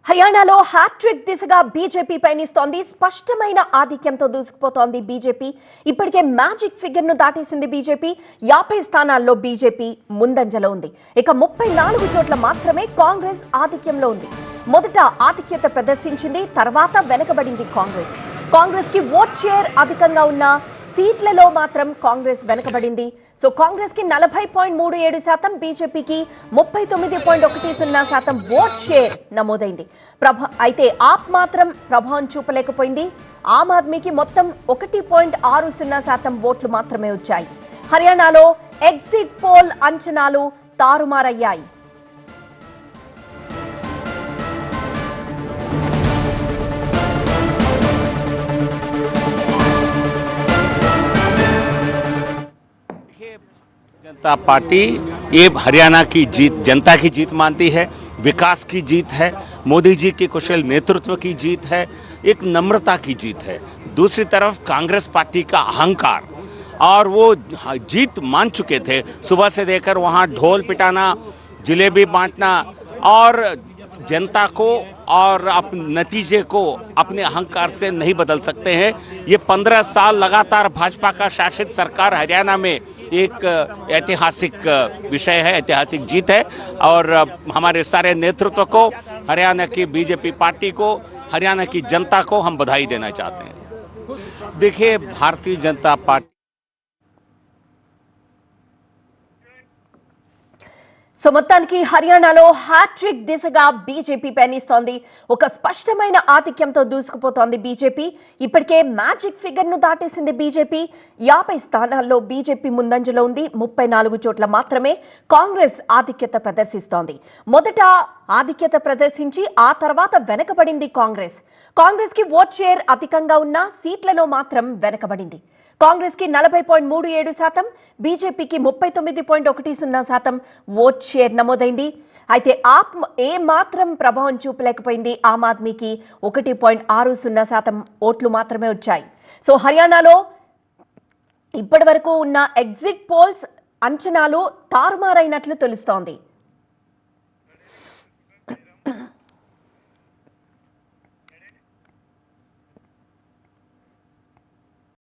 హర్యానాలో హ్యాట్రిక్ దిశగా బీజేపీ పయనిస్తోంది. స్పష్టమైన ఆధిక్యంతో దూసుకుపోతోంది బీజేపీ. ఇప్పటికే మ్యాజిక్ ఫిగర్ ను దాటేసింది బీజేపీ. 50 స్థానాల్లో బీజేపీ ముందంజలో ఉంది. ఇక 34 చోట్ల మాత్రమే కాంగ్రెస్ ఆధిక్యంలో ఉంది. మొదట ఆధిక్యత ప్రదర్శించింది, తర్వాత వెనకబడింది కాంగ్రెస్ కి ఓట్ షేర్ అధికంగా ఉన్న సీట్లలో మాత్రం కాంగ్రెస్ వెనకబడింది. సో కాంగ్రెస్ కి 40.37%, బీజేపీకి 39.10% ఓట్ షేర్ నమోదైంది. అయితే ఆప్ మాత్రం ప్రభావం చూపలేకపోయింది. ఆమ్ ఆద్మీకి మొత్తం 1.60% ఓట్లు మాత్రమే వచ్చాయి. హర్యానాలో ఎగ్జిట్ పోల్ అంచనాలు తారుమారయ్యాయి. जनता पार्टी ये हरियाणा की जीत, जनता की जीत मानती है, विकास की जीत है, मोदी जी के कुशल नेतृत्व की जीत है, एक नम्रता की जीत है। दूसरी तरफ कांग्रेस पार्टी का अहंकार, और वो जीत मान चुके थे। सुबह से देकर वहाँ ढोल पिटाना, जलेबी बांटना और जनता को और नतीजे को अपने अहंकार से नहीं बदल सकते हैं। ये 15 साल लगातार भाजपा का शासित सरकार हरियाणा में एक ऐतिहासिक विषय है, ऐतिहासिक जीत है। और हमारे सारे नेतृत्व को, हरियाणा की बीजेपी पार्टी को, हरियाणा की जनता को हम बधाई देना चाहते हैं। देखिए, भारतीय जनता पार्टी సో మొత్తానికి హర్యానాలో హ్యాట్రిక్ దిశగా బీజేపీ పయనిస్తోంది. ఒక స్పష్టమైన ఆధిక్యంతో దూసుకుపోతోంది బీజేపీ. ఇప్పటికే మ్యాజిక్ ఫిగర్ ను దాటేసింది బీజేపీ. 50 స్థానాల్లో బీజేపీ ముందంజలో ఉంది. 34 చోట్ల మాత్రమే కాంగ్రెస్ ఆధిక్యత ప్రదర్శిస్తోంది. మొదట ఆధిక్యత ప్రదర్శించి ఆ తర్వాత వెనకబడింది కాంగ్రెస్ కి ఓట్ షేర్ అధికంగా ఉన్న సీట్లలో మాత్రం వెనకబడింది. కాంగ్రెస్ కి 40.37%, బీజేపీకి 39.10% ఓట్ షేర్ నమోదైంది. అయితే ఆప్ ఏ మాత్రం ప్రభావం చూపలేకపోయింది. ఆమ్ ఆద్మీకి 1.60% ఓట్లు మాత్రమే వచ్చాయి. సో హర్యానాలో ఇప్పటి వరకు ఉన్న ఎగ్జిట్ పోల్స్ అంచనాలు తారుమారైనట్లు తెలుస్తోంది.